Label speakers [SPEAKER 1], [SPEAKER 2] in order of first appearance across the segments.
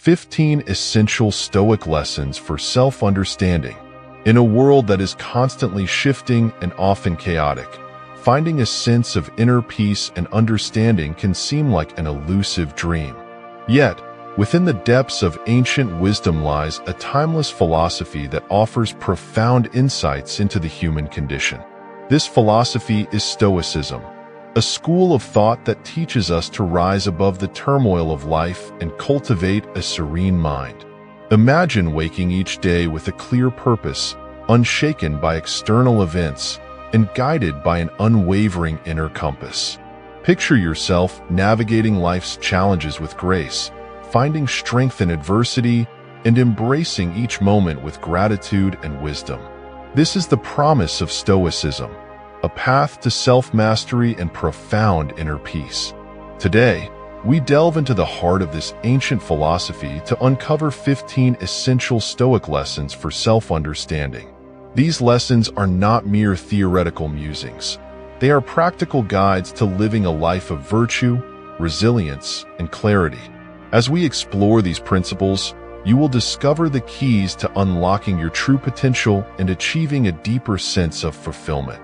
[SPEAKER 1] 15 Essential Stoic Lessons for Self-Understanding. In a world that is constantly shifting and often chaotic, finding a sense of inner peace and understanding can seem like an elusive dream. Yet, within the depths of ancient wisdom lies a timeless philosophy that offers profound insights into the human condition. This philosophy is Stoicism, a school of thought that teaches us to rise above the turmoil of life and cultivate a serene mind. Imagine waking each day with a clear purpose, unshaken by external events, and guided by an unwavering inner compass. Picture yourself navigating life's challenges with grace, finding strength in adversity, and embracing each moment with gratitude and wisdom. This is the promise of Stoicism, a path to self-mastery and profound inner peace. Today, we delve into the heart of this ancient philosophy to uncover 15 essential Stoic lessons for self-understanding. These lessons are not mere theoretical musings. They are practical guides to living a life of virtue, resilience, and clarity. As we explore these principles, you will discover the keys to unlocking your true potential and achieving a deeper sense of fulfillment.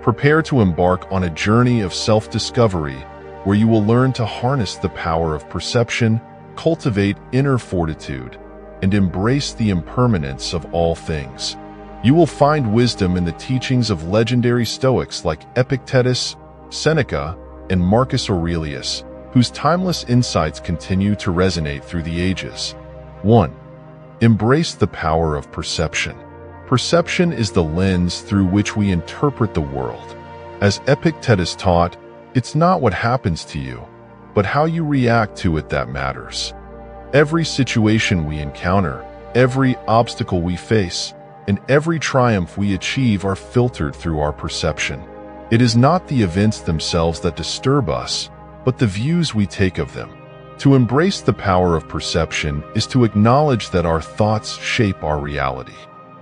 [SPEAKER 1] Prepare to embark on a journey of self-discovery where you will learn to harness the power of perception, cultivate inner fortitude, and embrace the impermanence of all things. You will find wisdom in the teachings of legendary Stoics like Epictetus, Seneca, and Marcus Aurelius, whose timeless insights continue to resonate through the ages. 1. Embrace the power of perception. Perception is the lens through which we interpret the world. As Epictetus taught, it's not what happens to you, but how you react to it that matters. Every situation we encounter, every obstacle we face, and every triumph we achieve are filtered through our perception. It is not the events themselves that disturb us, but the views we take of them. To embrace the power of perception is to acknowledge that our thoughts shape our reality.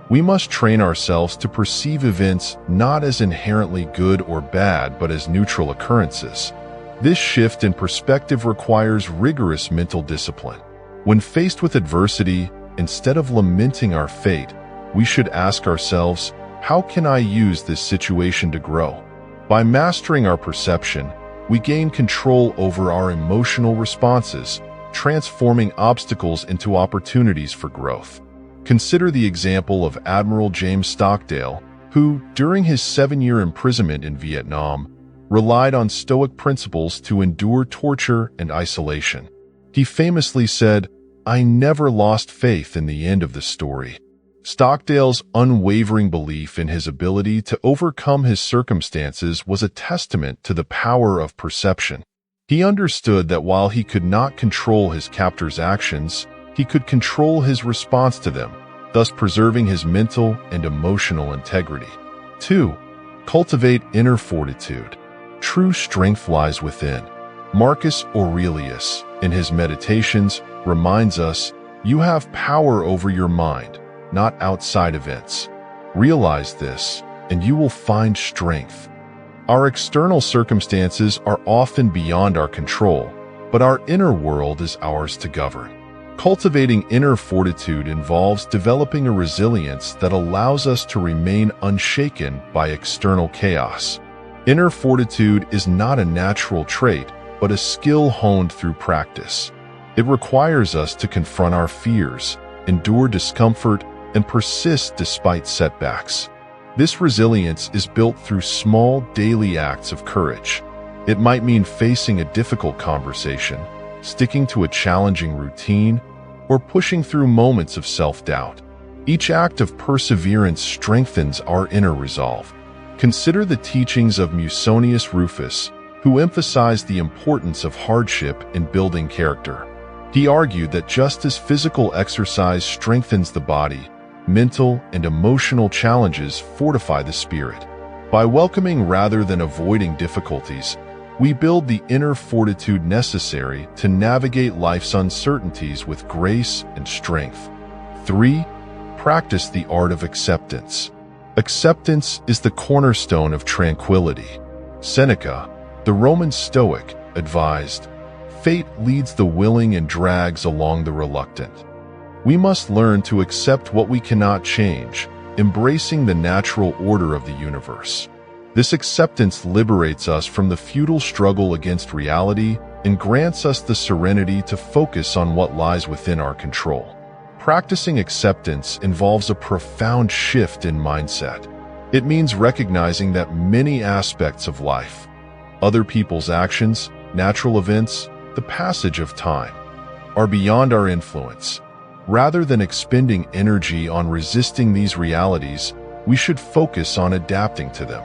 [SPEAKER 1] We must train ourselves to perceive events not as inherently good or bad, but as neutral occurrences. This shift in perspective requires rigorous mental discipline. When faced with adversity, instead of lamenting our fate, we should ask ourselves, how can I use this situation to grow? By mastering our perception, we gain control over our emotional responses, transforming obstacles into opportunities for growth. Consider the example of Admiral James Stockdale, who, during his 7-year imprisonment in Vietnam, relied on Stoic principles to endure torture and isolation. He famously said, "I never lost faith in the end of the story." Stockdale's unwavering belief in his ability to overcome his circumstances was a testament to the power of perception. He understood that while he could not control his captor's actions, he could control his response to them, thus preserving his mental and emotional integrity. 2. Cultivate inner fortitude. True strength lies within. Marcus Aurelius, in his Meditations, reminds us, "You have power over your mind, not outside events. Realize this, and you will find strength." Our external circumstances are often beyond our control, but our inner world is ours to govern. Cultivating inner fortitude involves developing a resilience that allows us to remain unshaken by external chaos. Inner fortitude is not a natural trait, but a skill honed through practice. It requires us to confront our fears, endure discomfort, and persist despite setbacks. This resilience is built through small daily acts of courage. It might mean facing a difficult conversation, sticking to a challenging routine, or pushing through moments of self-doubt. Each act of perseverance strengthens our inner resolve. Consider the teachings of Musonius Rufus, who emphasized the importance of hardship in building character. He argued that just as physical exercise strengthens the body, mental and emotional challenges fortify the spirit. By welcoming rather than avoiding difficulties, we build the inner fortitude necessary to navigate life's uncertainties with grace and strength. 3. Practice the art of acceptance. Acceptance is the cornerstone of tranquility. Seneca, the Roman Stoic, advised, Fate leads the willing and drags along the reluctant. We must learn to accept what we cannot change, embracing the natural order of the universe. This acceptance liberates us from the futile struggle against reality and grants us the serenity to focus on what lies within our control. Practicing acceptance involves a profound shift in mindset. It means recognizing that many aspects of life, other people's actions, natural events, the passage of time, are beyond our influence. Rather than expending energy on resisting these realities, we should focus on adapting to them.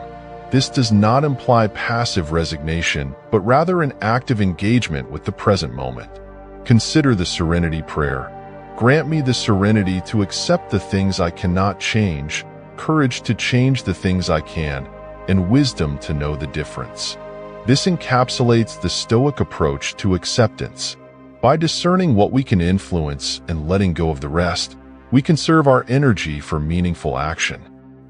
[SPEAKER 1] This does not imply passive resignation, but rather an active engagement with the present moment. Consider the serenity prayer. Grant me the serenity to accept the things I cannot change, courage to change the things I can, and wisdom to know the difference. This encapsulates the Stoic approach to acceptance. By discerning what we can influence and letting go of the rest, we conserve our energy for meaningful action.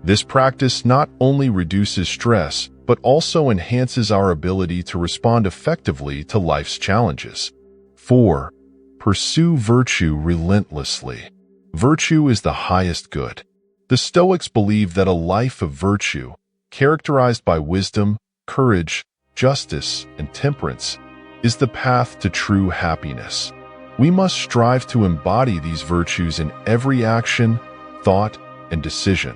[SPEAKER 1] This practice not only reduces stress, but also enhances our ability to respond effectively to life's challenges. 4. Pursue virtue relentlessly. Virtue is the highest good. The Stoics believe that a life of virtue, characterized by wisdom, courage, justice, and temperance, is the path to true happiness. We must strive to embody these virtues in every action, thought, and decision.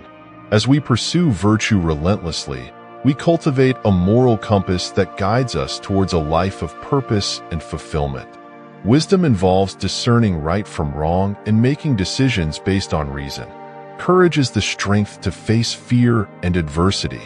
[SPEAKER 1] As we pursue virtue relentlessly, we cultivate a moral compass that guides us towards a life of purpose and fulfillment. Wisdom involves discerning right from wrong and making decisions based on reason. Courage is the strength to face fear and adversity.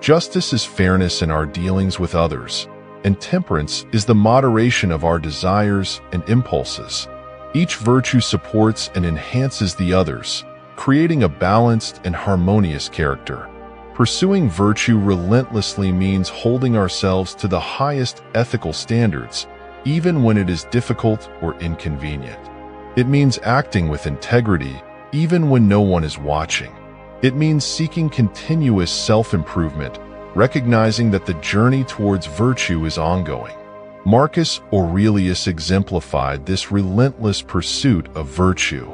[SPEAKER 1] Justice is fairness in our dealings with others, and temperance is the moderation of our desires and impulses. Each virtue supports and enhances the others, creating a balanced and harmonious character. Pursuing virtue relentlessly means holding ourselves to the highest ethical standards, even when it is difficult or inconvenient. It means acting with integrity, even when no one is watching. It means seeking continuous self-improvement, recognizing that the journey towards virtue is ongoing. Marcus Aurelius exemplified this relentless pursuit of virtue.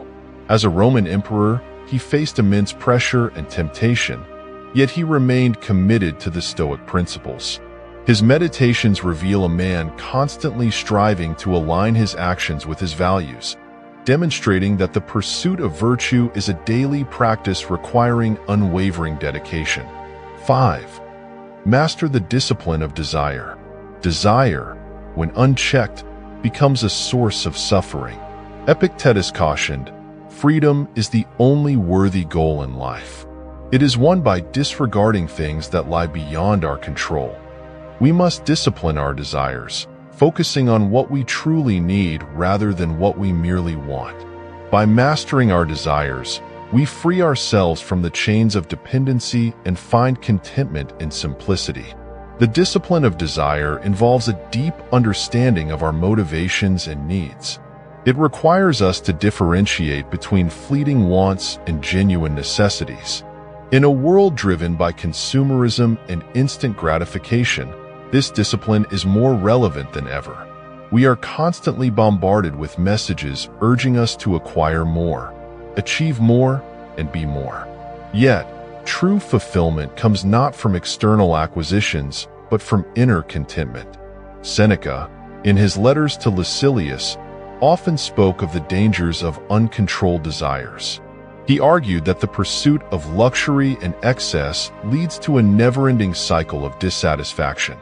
[SPEAKER 1] As a Roman emperor, he faced immense pressure and temptation, yet he remained committed to the Stoic principles. His meditations reveal a man constantly striving to align his actions with his values, demonstrating that the pursuit of virtue is a daily practice requiring unwavering dedication. 5. Master the discipline of desire. Desire, when unchecked, becomes a source of suffering. Epictetus cautioned, "Freedom is the only worthy goal in life. It is won by disregarding things that lie beyond our control." We must discipline our desires, focusing on what we truly need rather than what we merely want. By mastering our desires, we free ourselves from the chains of dependency and find contentment in simplicity. The discipline of desire involves a deep understanding of our motivations and needs. It requires us to differentiate between fleeting wants and genuine necessities. In a world driven by consumerism and instant gratification, this discipline is more relevant than ever. We are constantly bombarded with messages urging us to acquire more, achieve more, and be more. Yet, true fulfillment comes not from external acquisitions, but from inner contentment. Seneca, in his letters to Lucilius, often spoke of the dangers of uncontrolled desires. He argued that the pursuit of luxury and excess leads to a never-ending cycle of dissatisfaction.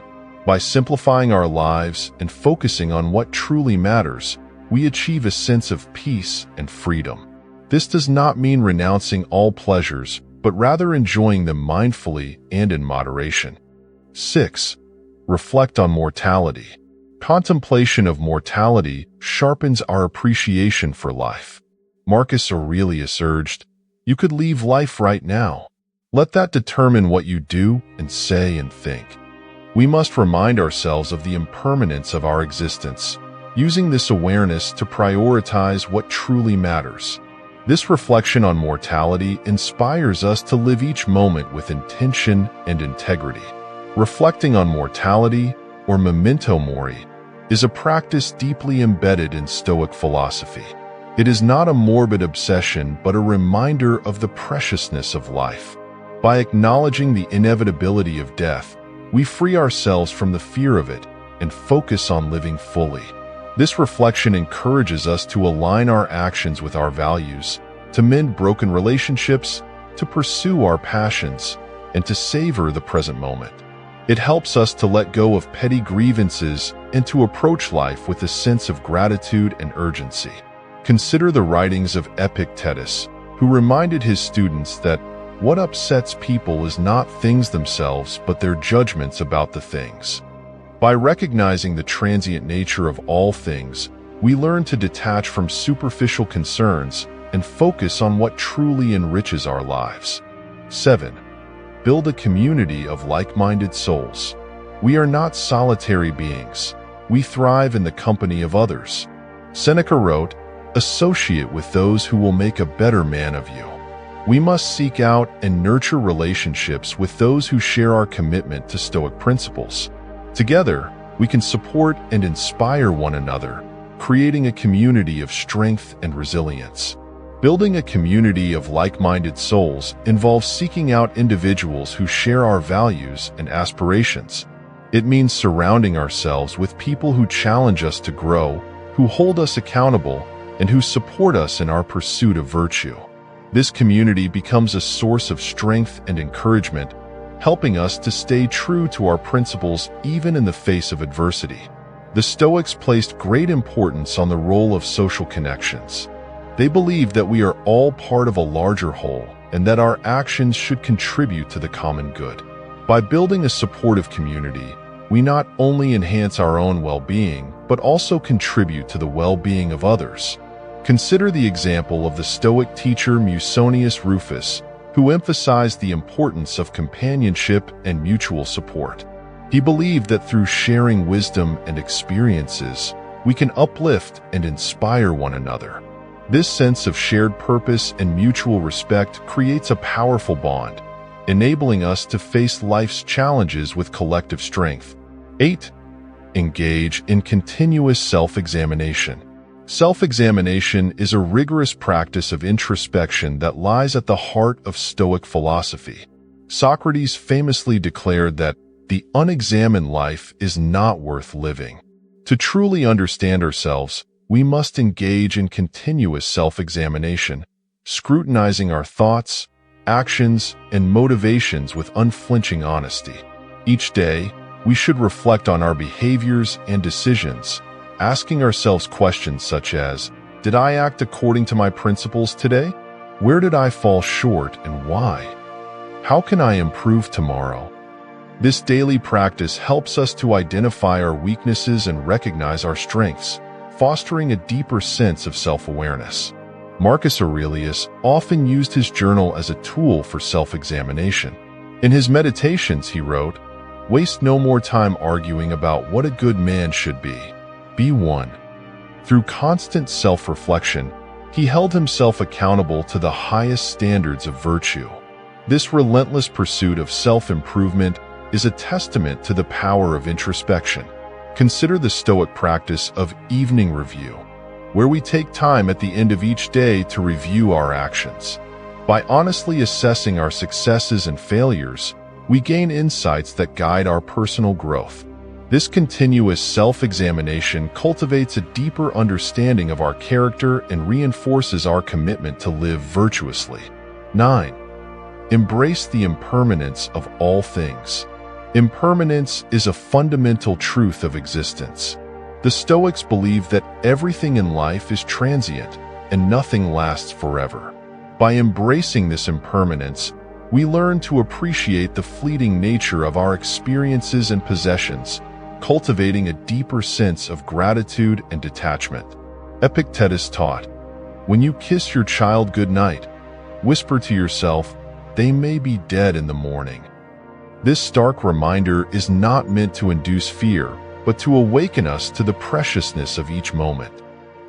[SPEAKER 1] By simplifying our lives and focusing on what truly matters, we achieve a sense of peace and freedom. This does not mean renouncing all pleasures, but rather enjoying them mindfully and in moderation. 6. Reflect on mortality. Contemplation of mortality sharpens our appreciation for life. Marcus Aurelius urged, "You could leave life right now. Let that determine what you do and say and think." We must remind ourselves of the impermanence of our existence, using this awareness to prioritize what truly matters. This reflection on mortality inspires us to live each moment with intention and integrity. Reflecting on mortality, or memento mori, is a practice deeply embedded in Stoic philosophy. It is not a morbid obsession, but a reminder of the preciousness of life. By acknowledging the inevitability of death, we free ourselves from the fear of it and focus on living fully. This reflection encourages us to align our actions with our values, to mend broken relationships, to pursue our passions, and to savor the present moment. It helps us to let go of petty grievances and to approach life with a sense of gratitude and urgency. Consider the writings of Epictetus, who reminded his students that what upsets people is not things themselves, but their judgments about the things. By recognizing the transient nature of all things, we learn to detach from superficial concerns and focus on what truly enriches our lives. 7. Build a community of like-minded souls. We are not solitary beings. We thrive in the company of others. Seneca wrote, "Associate with those who will make a better man of you." We must seek out and nurture relationships with those who share our commitment to Stoic principles. Together, we can support and inspire one another, creating a community of strength and resilience. Building a community of like-minded souls involves seeking out individuals who share our values and aspirations. It means surrounding ourselves with people who challenge us to grow, who hold us accountable, and who support us in our pursuit of virtue. This community becomes a source of strength and encouragement, helping us to stay true to our principles even in the face of adversity. The Stoics placed great importance on the role of social connections. They believed that we are all part of a larger whole and that our actions should contribute to the common good. By building a supportive community, we not only enhance our own well-being, but also contribute to the well-being of others. Consider the example of the Stoic teacher Musonius Rufus, who emphasized the importance of companionship and mutual support. He believed that through sharing wisdom and experiences, we can uplift and inspire one another. This sense of shared purpose and mutual respect creates a powerful bond, enabling us to face life's challenges with collective strength. 8. Engage in continuous self-examination. Self-examination is a rigorous practice of introspection that lies at the heart of Stoic philosophy. Socrates famously declared that the unexamined life is not worth living. To truly understand ourselves, we must engage in continuous self-examination, scrutinizing our thoughts, actions, and motivations with unflinching honesty. Each day, we should reflect on our behaviors and decisions, asking ourselves questions such as, did I act according to my principles today? Where did I fall short and why? How can I improve tomorrow? This daily practice helps us to identify our weaknesses and recognize our strengths, fostering a deeper sense of self-awareness. Marcus Aurelius often used his journal as a tool for self-examination. In his meditations, he wrote, "Waste no more time arguing about what a good man should be. Be one." Through constant self-reflection, he held himself accountable to the highest standards of virtue. This relentless pursuit of self-improvement is a testament to the power of introspection. Consider the Stoic practice of evening review, where we take time at the end of each day to review our actions. By honestly assessing our successes and failures, we gain insights that guide our personal growth. This continuous self-examination cultivates a deeper understanding of our character and reinforces our commitment to live virtuously. 9. Embrace the impermanence of all things. Impermanence is a fundamental truth of existence. The Stoics believe that everything in life is transient and nothing lasts forever. By embracing this impermanence, we learn to appreciate the fleeting nature of our experiences and possessions, cultivating a deeper sense of gratitude and detachment. Epictetus taught, "When you kiss your child goodnight, whisper to yourself, they may be dead in the morning." This stark reminder is not meant to induce fear, but to awaken us to the preciousness of each moment.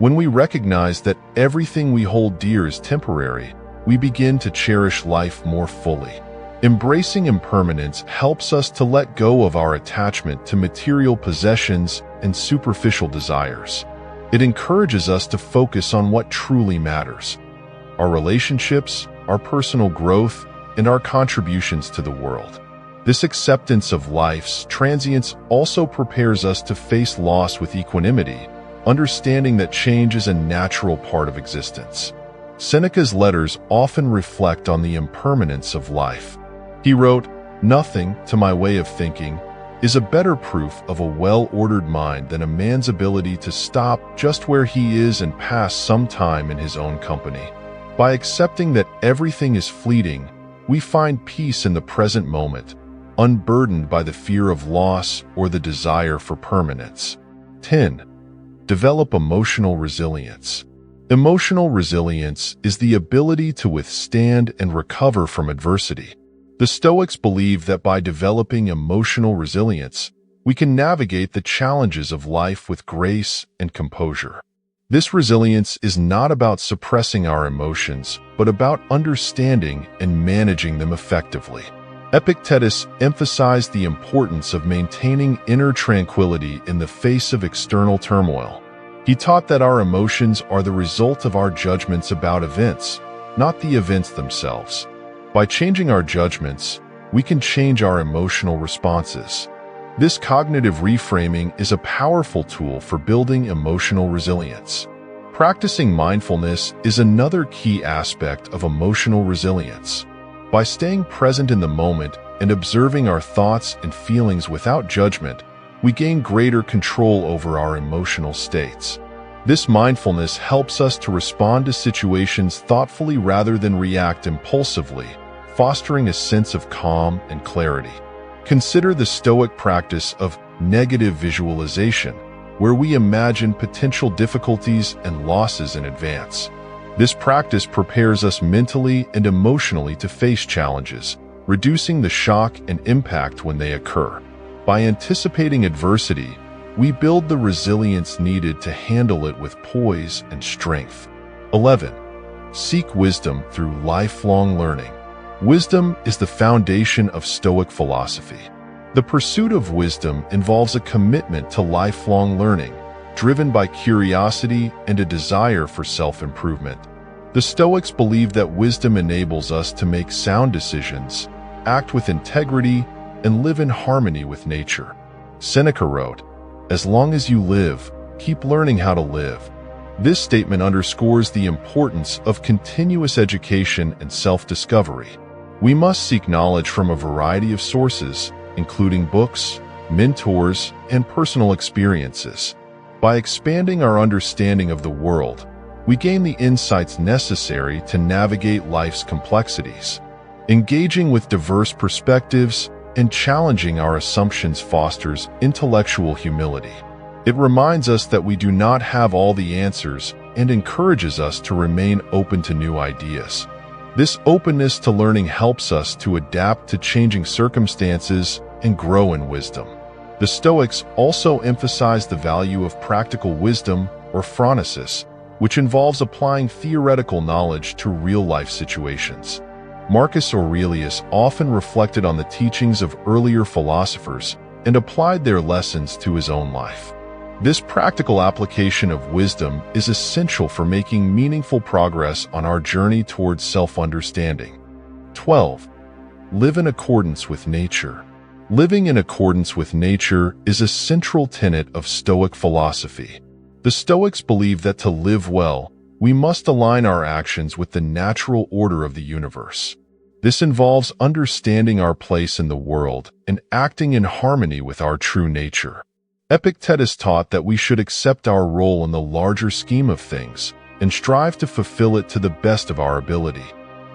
[SPEAKER 1] When we recognize that everything we hold dear is temporary, we begin to cherish life more fully. Embracing impermanence helps us to let go of our attachment to material possessions and superficial desires. It encourages us to focus on what truly matters: our relationships, our personal growth, and our contributions to the world. This acceptance of life's transience also prepares us to face loss with equanimity, understanding that change is a natural part of existence. Seneca's letters often reflect on the impermanence of life. He wrote, "Nothing, to my way of thinking, is a better proof of a well-ordered mind than a man's ability to stop just where he is and pass some time in his own company." By accepting that everything is fleeting, we find peace in the present moment, unburdened by the fear of loss or the desire for permanence. 10. Develop emotional resilience. Emotional resilience is the ability to withstand and recover from adversity. The Stoics believe that by developing emotional resilience, we can navigate the challenges of life with grace and composure. This resilience is not about suppressing our emotions, but about understanding and managing them effectively. Epictetus emphasized the importance of maintaining inner tranquility in the face of external turmoil. He taught that our emotions are the result of our judgments about events, not the events themselves. By changing our judgments, we can change our emotional responses. This cognitive reframing is a powerful tool for building emotional resilience. Practicing mindfulness is another key aspect of emotional resilience. By staying present in the moment and observing our thoughts and feelings without judgment, we gain greater control over our emotional states. This mindfulness helps us to respond to situations thoughtfully rather than react impulsively, fostering a sense of calm and clarity. Consider the Stoic practice of negative visualization, where we imagine potential difficulties and losses in advance. This practice prepares us mentally and emotionally to face challenges, reducing the shock and impact when they occur. By anticipating adversity, we build the resilience needed to handle it with poise and strength. 11. Seek wisdom through lifelong learning. Wisdom is the foundation of Stoic philosophy. The pursuit of wisdom involves a commitment to lifelong learning, driven by curiosity and a desire for self-improvement. The Stoics believe that wisdom enables us to make sound decisions, act with integrity, and live in harmony with nature. Seneca wrote, "As long as you live, keep learning how to live." This statement underscores the importance of continuous education and self-discovery. We must seek knowledge from a variety of sources, including books, mentors, and personal experiences. By expanding our understanding of the world, we gain the insights necessary to navigate life's complexities. Engaging with diverse perspectives and challenging our assumptions fosters intellectual humility. It reminds us that we do not have all the answers and encourages us to remain open to new ideas. This openness to learning helps us to adapt to changing circumstances and grow in wisdom. The Stoics also emphasize the value of practical wisdom, or phronesis, which involves applying theoretical knowledge to real-life situations. Marcus Aurelius often reflected on the teachings of earlier philosophers and applied their lessons to his own life. This practical application of wisdom is essential for making meaningful progress on our journey towards self-understanding. 12. Live in accordance with nature. Living in accordance with nature is a central tenet of Stoic philosophy. The Stoics believe that to live well, we must align our actions with the natural order of the universe. This involves understanding our place in the world and acting in harmony with our true nature. Epictetus taught that we should accept our role in the larger scheme of things and strive to fulfill it to the best of our ability.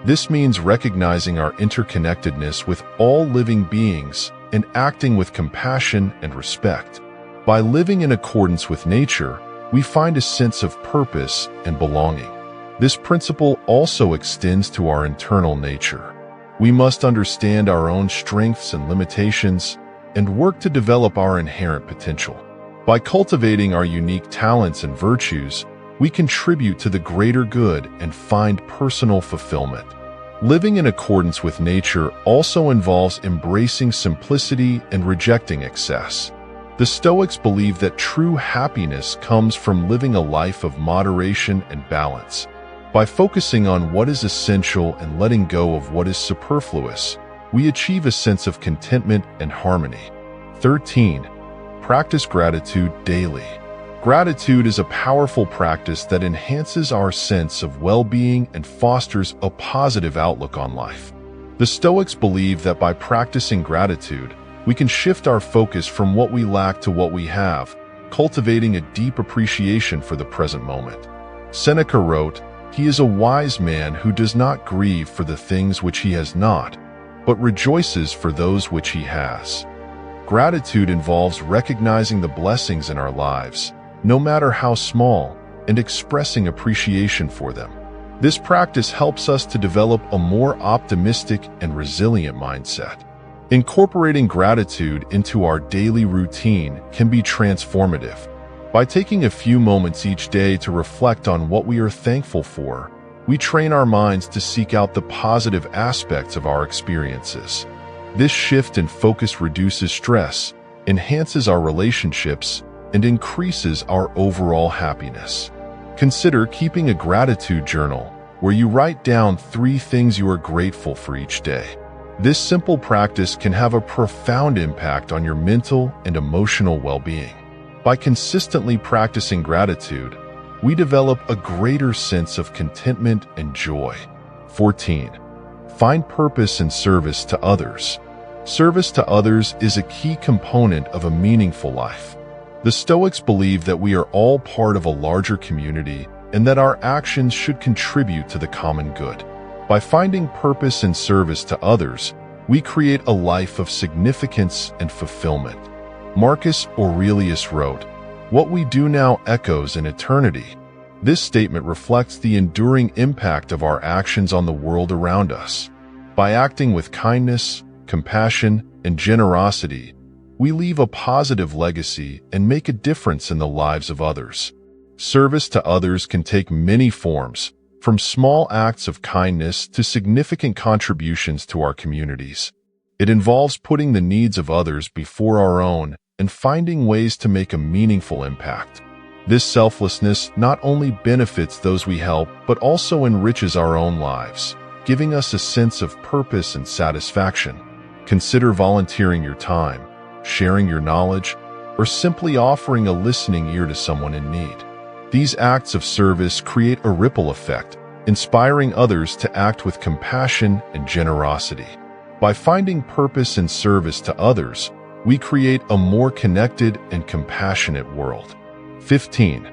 [SPEAKER 1] This means recognizing our interconnectedness with all living beings and acting with compassion and respect. By living in accordance with nature, we find a sense of purpose and belonging. This principle also extends to our internal nature. We must understand our own strengths and limitations and work to develop our inherent potential. By cultivating our unique talents and virtues, we contribute to the greater good and find personal fulfillment. Living in accordance with nature also involves embracing simplicity and rejecting excess. The Stoics believe that true happiness comes from living a life of moderation and balance. By focusing on what is essential and letting go of what is superfluous, we achieve a sense of contentment and harmony. 13. Practice gratitude daily. Gratitude is a powerful practice that enhances our sense of well-being and fosters a positive outlook on life. The Stoics believe that by practicing gratitude, we can shift our focus from what we lack to what we have, cultivating a deep appreciation for the present moment. Seneca wrote, "He is a wise man who does not grieve for the things which he has not, but rejoices for those which he has." Gratitude involves recognizing the blessings in our lives, no matter how small, and expressing appreciation for them. This practice helps us to develop a more optimistic and resilient mindset. Incorporating gratitude into our daily routine can be transformative. By taking a few moments each day to reflect on what we are thankful for, we train our minds to seek out the positive aspects of our experiences. This shift in focus reduces stress, enhances our relationships, and increases our overall happiness. Consider keeping a gratitude journal where you write down 3 things you are grateful for each day. This simple practice can have a profound impact on your mental and emotional well-being. By consistently practicing gratitude, we develop a greater sense of contentment and joy. 14. Find purpose and service to others. Service to others is a key component of a meaningful life. The Stoics believe that we are all part of a larger community and that our actions should contribute to the common good. By finding purpose and service to others, we create a life of significance and fulfillment. Marcus Aurelius wrote, "What we do now echoes in eternity." This statement reflects the enduring impact of our actions on the world around us. By acting with kindness, compassion, and generosity, we leave a positive legacy and make a difference in the lives of others. Service to others can take many forms, from small acts of kindness to significant contributions to our communities. It involves putting the needs of others before our own and finding ways to make a meaningful impact. This selflessness not only benefits those we help, but also enriches our own lives, giving us a sense of purpose and satisfaction. Consider volunteering your time, sharing your knowledge, or simply offering a listening ear to someone in need. These acts of service create a ripple effect, inspiring others to act with compassion and generosity. By finding purpose and service to others, we create a more connected and compassionate world. 15.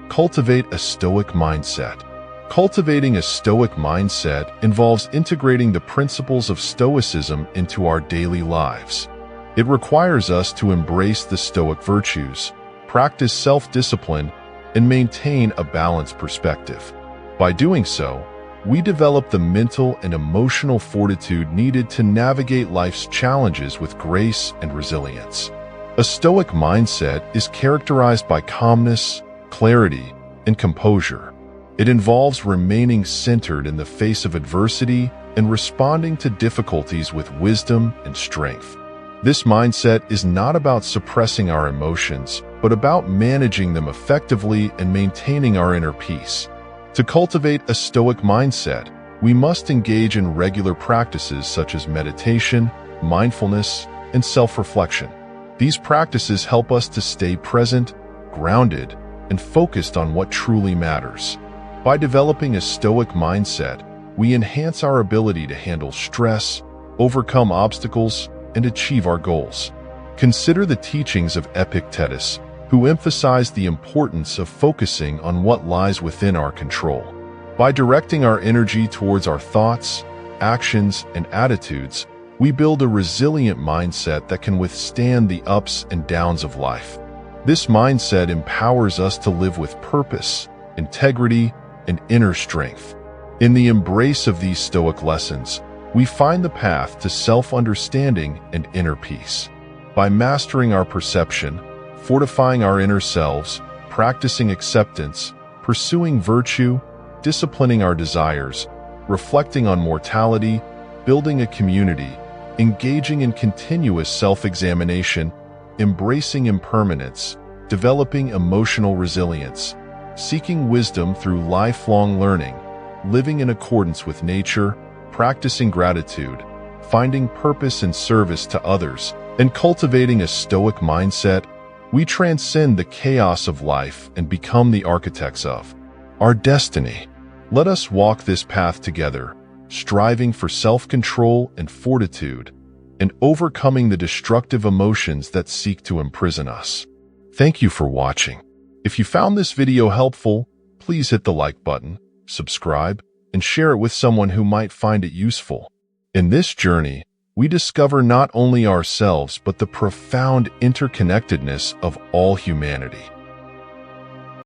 [SPEAKER 1] Cultivate a Stoic mindset. Cultivating a Stoic mindset involves integrating the principles of Stoicism into our daily lives. It requires us to embrace the Stoic virtues, practice self-discipline, and maintain a balanced perspective. By doing so, we develop the mental and emotional fortitude needed to navigate life's challenges with grace and resilience. A Stoic mindset is characterized by calmness, clarity, and composure. It involves remaining centered in the face of adversity and responding to difficulties with wisdom and strength. This mindset is not about suppressing our emotions, but about managing them effectively and maintaining our inner peace. To cultivate a Stoic mindset, we must engage in regular practices such as meditation, mindfulness, and self-reflection. These practices help us to stay present, grounded, and focused on what truly matters. By developing a Stoic mindset, we enhance our ability to handle stress, overcome obstacles, and achieve our goals. Consider the teachings of Epictetus, who emphasized the importance of focusing on what lies within our control. By directing our energy towards our thoughts, actions, and attitudes, we build a resilient mindset that can withstand the ups and downs of life. This mindset empowers us to live with purpose, integrity, and inner strength. In the embrace of these Stoic lessons, we find the path to self-understanding and inner peace. By mastering our perception, fortifying our inner selves, practicing acceptance, pursuing virtue, disciplining our desires, reflecting on mortality, building a community, engaging in continuous self-examination, embracing impermanence, developing emotional resilience, seeking wisdom through lifelong learning, living in accordance with nature, practicing gratitude, finding purpose and service to others, and cultivating a Stoic mindset, we transcend the chaos of life and become the architects of our destiny. Let us walk this path together, striving for self-control and fortitude, and overcoming the destructive emotions that seek to imprison us. Thank you for watching. If you found this video helpful, please hit the like button, subscribe, and share it with someone who might find it useful. In this journey, we discover not only ourselves but the profound interconnectedness of all humanity.